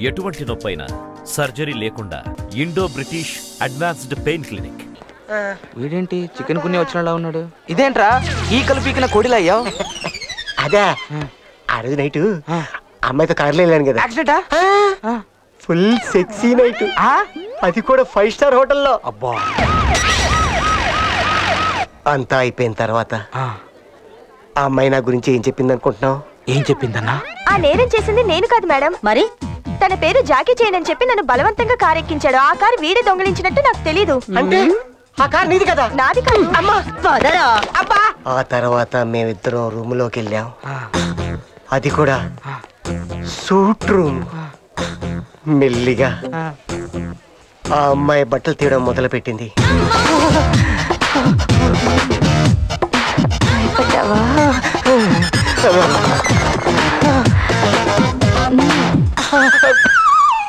ఎటువంటి నొప్పైనా సర్జరీ లేకుండా Indo British advanced pain clinic. వీడేంటి చికెన్ కుని వచ్చినలా ఉన్నాడు? ఇదేంట్రా ఈకలు పీకిన కోడిలా అయ్యావు? అదే ఆ రోజు నైట్ అమ్మాయితో కార్లో వెళ్ళాను కదా, యాక్సిడెంటా? ఫుల్ సెక్సీ నైట్, అది కూడా 5 స్టార్ హోటల్లో. అబ్బా, అంతా అయిపోయిన తర్వాత ఆ అమ్మాయి నా గురించి ఏం చెప్పింది అనుకుంటున్నావు? ఏం చెప్పిందన్నా? ఆ నేరం చేసింది నేను కాదు మేడం. మరి తన పేరు జాకీ చైన్ అని చెప్పి నన్ను బలవంతంగా కారు ఎక్కించాడు. ఆ కారు వీడే దొంగిలించినట్టు నాకు తెలీదు. అంటే ఆ కారు నీది కదా? నాది కాదు. అమ్మా ఫాదరా. అబ్బా. ఆ తర్వాత మేమిద్దరం రూమ్ లోకి వెళ్ళాం, అది కూడా సూట్ రూమ్. మెల్లిగా ఆ అమ్మాయి బట్టలు తీయడం మొదలు పెట్టింది.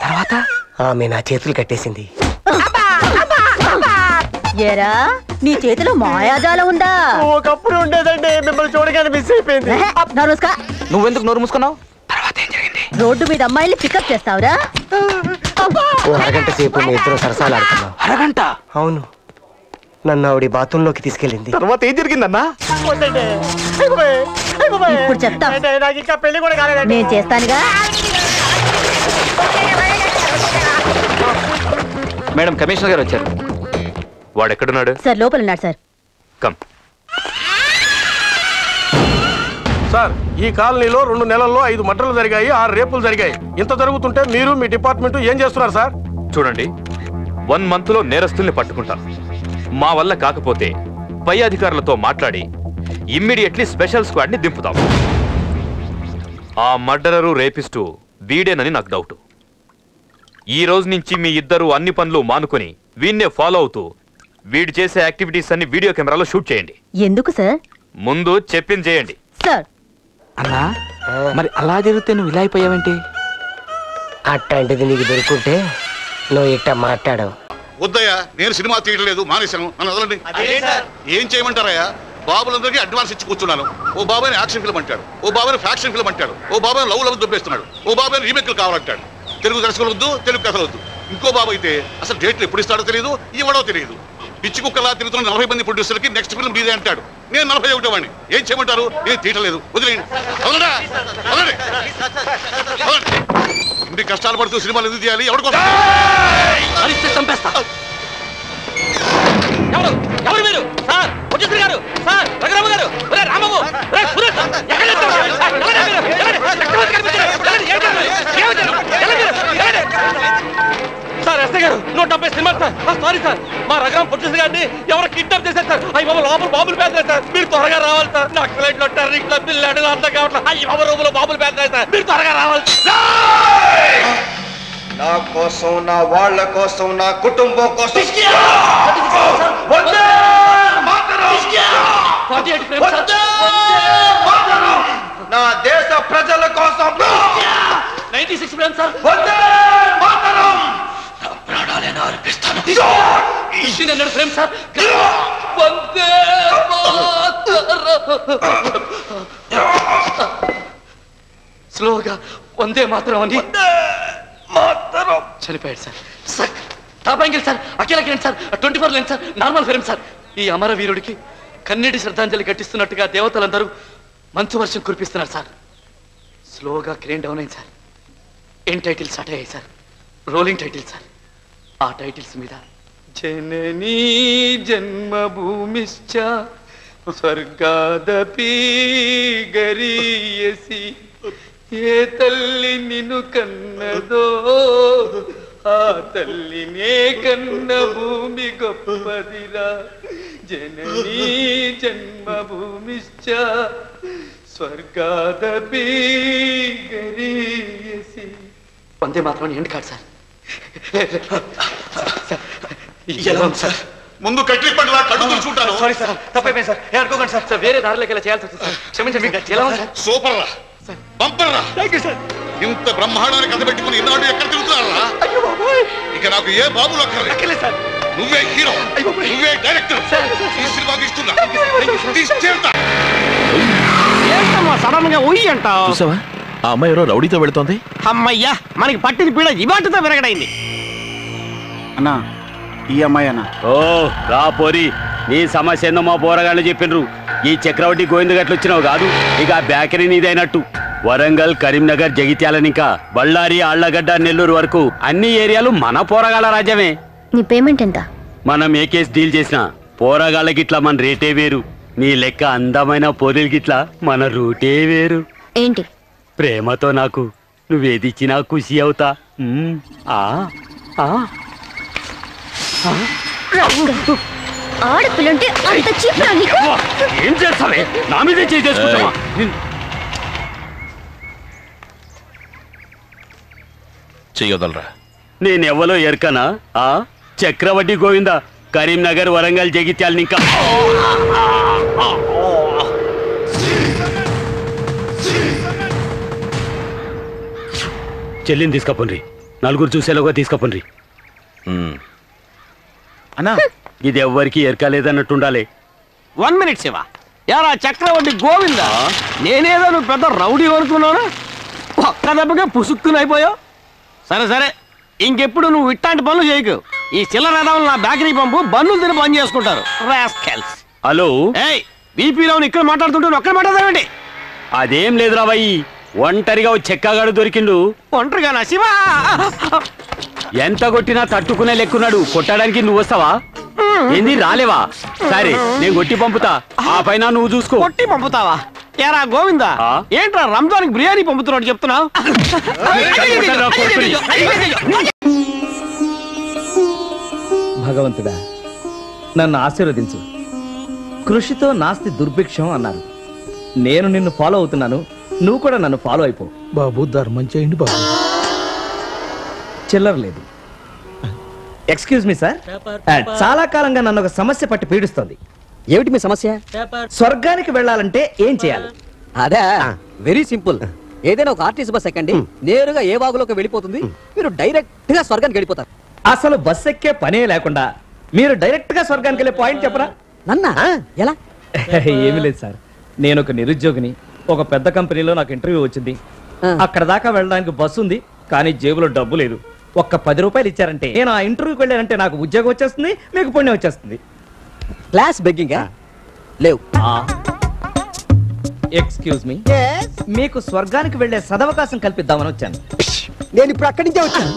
తర్వాత ఆమె నా చేతులు కట్టేసింది. ఏరా నీ చేతిలో మాయాజాలం ఉందా? ఒకప్పుడు ఉండేదండి, మిమ్మల్ని చూడగానే మిస్ అయిపోయింది. నువ్వెందుకు నోరు మూసుకున్నావు? తర్వాత ఏం జరిగింది? రోడ్డు మీద అమ్మాయిల్ని పికప్ చేస్తావురా? అరగంట సేపు మీ ఇద్దరు సరసాలు ఆడుతున్నాం. అరగంట? అవును. నన్ను ఆవిడ బాత్రూంలోకి తీసుకెళ్ళింది. తర్వాత ఏం జరిగిందన్నా? ఇప్పుడు చెప్తా. పెళ్లి కూడా కాలేదండి. నేను చేస్తానుగా. మేడం, కమిషనర్ గారు వచ్చారు. వాడు ఎక్కడున్నాడు? సార్ లోపల ఉన్నాడు సార్. కమ్. సార్, ఈ కాలనీలో 2 నెలల్లో 5 మర్డర్లు జరిగాయి, 6 రేపులు జరిగాయి. ఇంత జరుగుతుంటే మీరు మీ డిపార్ట్మెంట్ ఏం చేస్తున్నారు సార్? చూడండి, 1 మంత్లో నేరస్తుల్ని పట్టుకుంటాం. మా వల్ల కాకపోతే పై అధికారులతో మాట్లాడి ఇమ్మీడియట్లీ స్పెషల్ స్క్వాడ్ ని దింపుతాం. ఆ మర్డరరు రేపిస్టు వీడేనని నాకు డౌట్. ఈ రోజు నుంచి మీ ఇద్దరు అన్ని పనులు మానుకొని వీడినే ఫాలో అవుతూ వీడు చేసే యాక్టివిటీస్ అన్ని వీడియో కెమెరాలో షూట్ చేయండి. ఎందుకు సార్? ముందు చెప్పింది చేయండి. సార్. అన్నా, మరి అలా జరిగితే నువ్వు ఇలా అయిపోయావేంటి? అట్లాంటిది నీకు దొరుకుంటే నువ్వు ఇట్ట మాట్లాడవు. వద్దయ్యా, నేను సినిమా తీయట్లేదు, మానేశాను, నన్ను వదలండి. ఏం చేయమంటారయ్యా? బాబులందరికీ అడ్వాన్స్ ఇచ్చి కూర్చున్నాను. ఓ బాబాయ్ని యాక్షన్ ఫిల్మ్ అంటాడు, ఓ బాబాయ్ని ఫ్యాక్షన్ ఫిల్మ్ అంటాడు, ఓ బాబాయ్ని లవ్ దుబ్బేస్తున్నాడు, ఓ బాబాయ్ని రీమేక్లు కావాలంటాడు. తెలుగు దర్శకులు వద్దు, తెలుగు కథలు వద్దు. ఇంకో బాబు అయితే అసలు డేట్లు ఎప్పుడు ఇస్తాడో తెలియదు, ఇవ్వడో తెలియదు. పిచ్చి కుక్కలా తిరుగుతున్న 40 మంది ప్రొడ్యూసర్కి నెక్స్ట్ ఫిల్మ్ మీదే అంటాడు. నేను 41 వాడిని. ఏం చేయమంటారు? నేను తీయట్లేదు, వదిలేయండి. ఇన్ని కష్టాలు పడుతూ సినిమాలు ఎందుకు చేయాలి? ఎవరికోసం? చంపేస్తా. ఎవరు మీరు? సార్, ప్రొడ్యూసర్ గారు, సార్, రఘురామ గారు, రామబాబు, సార్, ఎస్ఐ గారు, 170 సినిమాలు సార్. సారీ సార్, మా రఘురామ ప్రొడ్యూసర్ గారిని ఎవరు కిడ్నాప్ చేశారు సార్. అయ్యి బాబు, లోపల బాబులు పేదలేదు సార్. మీరు త్వరగా రావాలి సార్. నాకు ఫ్లైట్లో టెర్రరిస్టులు పిల్లలు అర్థం కావట్లేదు. అయ్యి బాబు, రూములో బాబులు పేదలేదు సార్. మీరు త్వరగా రావాలి. నా కోసం, నా వాళ్ళ కోసం, నా కుటుంబం కోసం నా దేశ ప్రజల కోసం 96 ఫ్రేమ్స్ సార్. ప్రాణాలను అర్పిస్తాను. 200 ఫ్రేమ్స్ సార్. స్లోగా వందే మాత్రం అని చనిపోయాడు sir. Sir, top angle sir, Akhila Kiran sir, 24 lens sir, normal film sir. ఈ అమరవీరుడికి కన్నీటి శ్రద్ధాంజలి ఘటిస్తున్నట్టుగా దేవతలందరూ మంచు వర్షం కురిపిస్తున్నారు సార్. స్లోగా క్రేన్ డౌన్ అయింది సార్. ఏం టైటిల్స్ స్టార్ట్ అయ్యాయి సార్. Rolling titles sir. ఆ టైటిల్స్ మీద జననీ జన్మభూమిశ్చ స్వర్గాదపి గరీయసి, ఏ తల్లి నిన్ను కన్నదో ఆ తల్లినే కన్న భూమి గొప్పదిరా. జననీ జన్మభూమిశ్చ స్వర్గాదపి గరీయసి. వందే మాత్రం ఎండ్ కాదు సార్. సార్, ముందు కట్లి పండుగ కడుపు చూంటాను. సారీ సార్, తప్పైపోయింది సార్. అనుకోకండి సార్. సార్, వేరే దారిలోకి వెళ్ళి చేయాల్సి వస్తుంది సార్. క్షమించండి. ఎలా ఉంది సార్? సూపర్ రా, బంపర్ రా. ఇంత బ్రహ్మాండాన్ని కథ పెట్టుకుని ఇన్నాడు ఎక్కడ తిరుగుతున్నారా? ఇక నాకు ఏ బాబులు అక్కర్లేదు సార్. నువ్వే హీరో, నువ్వే డైరెక్టర్. ఈ సినిమాకి ఇస్తున్నా. సడన్ గా ఉయ్యి అంటావు. చూసావా, ఆ అమ్మాయి ఎవరో రౌడీతో వెళుతోంది. అమ్మయ్యా, మనకి పట్టిన పీడ ఇవాటితో విరగడైంది. అన్నా ఈ అమ్మాయి అన్న. ఓ రా పోరి, నీ సమస్య ఏందో మా పోరగాళ్ళు చెప్పిండ్రు. ఈ చక్రవడ్డీ గోవింద గట్లు వచ్చినావు కాదు, ఇక ఆ బేకరీ నీదైనట్టు. వరంగల్, కరీంనగర్, జగిత్యాలనికా బళ్ళారి, ఆళ్లగడ్డ, నెల్లూరు వరకు అన్ని ఏరియాలు మన పోరగాళ్ళ రాజ్యమే. నీ పేమెంట్ ఎంత? మనం ఏ కేసు డీల్ చేసినా పోరగాళ్ళకి ఇట్లా మన రేటే వేరు. నీ లెక్క అందమైన పోరీలకి ఇట్లా మన రూటే వేరు. ఏంటి? ప్రేమతో నాకు నువ్వేదిచ్చినా ఖుషి అవుతా. ఆడపిల్లంటే అంత చీప్రా నీకు? ఏం చేస్తావే? నా మీదే చేసుకుంటావా? చెయ్యొదలరా. నేనెవ్వలో ఎరకనా? చక్రవడ్డీ గోవింద, కరీంనగర్, వరంగల్, జగిత్యాలని ఇంకా చెల్లిని తీసుకపోండి. నలుగురు చూసేలోగా తీసుకపోండి. అన్నా ఇది ఎవ్వరికి ఎరకలేదన్నట్టుండాలి. 1 minute శివ. యారా చక్రవడ్డీ గోవింద, నేనేదో నువ్వు పెద్ద రౌడీ అనుకున్నాను, ఒక్క దెబ్బకే పుసుక్కుని అయిపోయావు. సరే సరే, ఇంకెప్పుడు నువ్వు ఇట్లాంటి పనులు చేయకు. ఈ చిల్లర రథాలు నా బేకరీ పంపు, బన్నులు తిని పని చేసుకుంటారు. హలో, ఏయ్ బీపీలో ఇక్కడ మాట్లాడుతుంటే ఒక్కడ మాట్లాడదామండి. అదేం లేదురా బాయి, ఒంటరిగా ఓ చెక్కగాడు దొరికిండు. ఒంటరిగా నా శివా? ఎంత కొట్టినా తట్టుకునే లెక్కున్నాడు. కొట్టడానికి నువ్వు వస్తావా? ఏంది రాలేవా? సరే నేను కొట్టి పంపుతా, ఆ పైన నువ్వు చూసుకో. కొట్టి పంపుతావా? ఏరా గోవిందా, ఏంట్రా రంజాన్కి బిర్యానీ పంపుతున్నాడు చెప్తున్నావు? భగవంతుడా, నన్ను ఆశీర్వదించు. కృషితో నాస్తి దుర్భిక్షం అన్నారు. నేను నిన్ను ఫాలో అవుతున్నాను, నువ్వు కూడా నన్ను ఫాలో అయిపో. బాబు ధర్మం చేయండి బాబు. చిల్లర లేదు. ఎక్స్క్యూజ్ మీ సార్, చాలా కాలంగా నన్ను ఒక సమస్య పట్టి పీడిస్తోంది. ఏమిటి మీ సమస్య? స్వర్గానికి వెళ్ళాలంటే ఏం చేయాలి? అదే వెరీ సింపుల్. ఏదైనా ఒక ఆర్టీసీ బస్ ఎక్కండి, నేరుగా ఏ వాగులోకి వెళ్ళిపోతుంది, మీరు డైరెక్ట్ గా స్వర్గానికి వెళ్ళిపోతారు. అసలు బస్ ఎక్కే పనే లేకుండా మీరు డైరెక్ట్ గా స్వర్గానికి వెళ్ళే పాయింట్ చెప్పరా? నన్నా ఎలా? ఏమీ లేదు సార్, నేను ఒక నిరుద్యోగిని. ఒక పెద్ద కంపెనీలో నాకు ఇంటర్వ్యూ వచ్చింది. అక్కడ దాకా వెళ్ళడానికి బస్సు ఉంది, కానీ జేబులో డబ్బు లేదు. ఒక్క 10 రూపాయలు ఇచ్చారంటే నేను ఆ ఇంటర్వ్యూకి వెళ్ళానంటే నాకు ఉద్యోగం వచ్చేస్తుంది, మీకు పుణ్యం వచ్చేస్తుంది. క్లాస్ బెగ్గింగ్ లేవు. ఎక్స్క్యూజ్ మీ, మీకు స్వర్గానికి వెళ్లే సదవకాశం కల్పిద్దామని వచ్చాను. నేను ఇప్పుడు అక్కడి నుంచే వచ్చాను.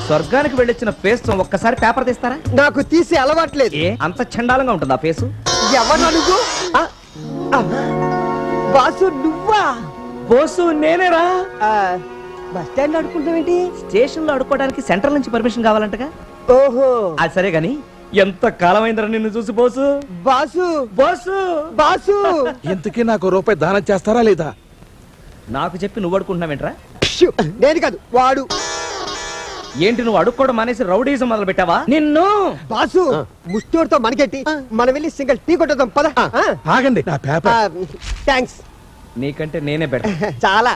స్వర్గానికి వెళ్ళొచ్చిన ఫేస్ ఒక్కసారి పేపర్ తీస్తారా? నాకు తీసి అలవాట్లేదు. అంత చండాలంగా ఉంటుంది ఆ ఫేసు. ఎవరు అడుగు? బాసు నువ్వా? బోసు నేనేరా. Bus stand అడుకుంటావేంటి? స్టేషన్ లో అడుకోవడానికి సెంట్రల్ నుంచి పర్మిషన్ కావాలంటగా. ఓహో, అది సరే గాని ఎంత కాలమైందిరా నిన్ను చూసి బోసు. బాసు బోసు బాసు, ఇంతకీ నాకు రూపాయి దానం చేస్తారా లేదా? నాకు చెప్పి నువ్వు అడుకుంటున్నావేంట్రా? నేను కాదు వాడు. ఏంటి నువ్వు అడుక్కోవడం మానేసి రౌడీజం మొదలు పెట్టావా? నిన్ను. బాసు ముష్టోడితో మనకెట్టి, మనం వెళ్ళి సింగిల్ టీ కొట్టేద్దాం పద. ఆగండి, నా పేపర్. థ్యాంక్స్. నీకంటే నేనే బెటర్. చాలా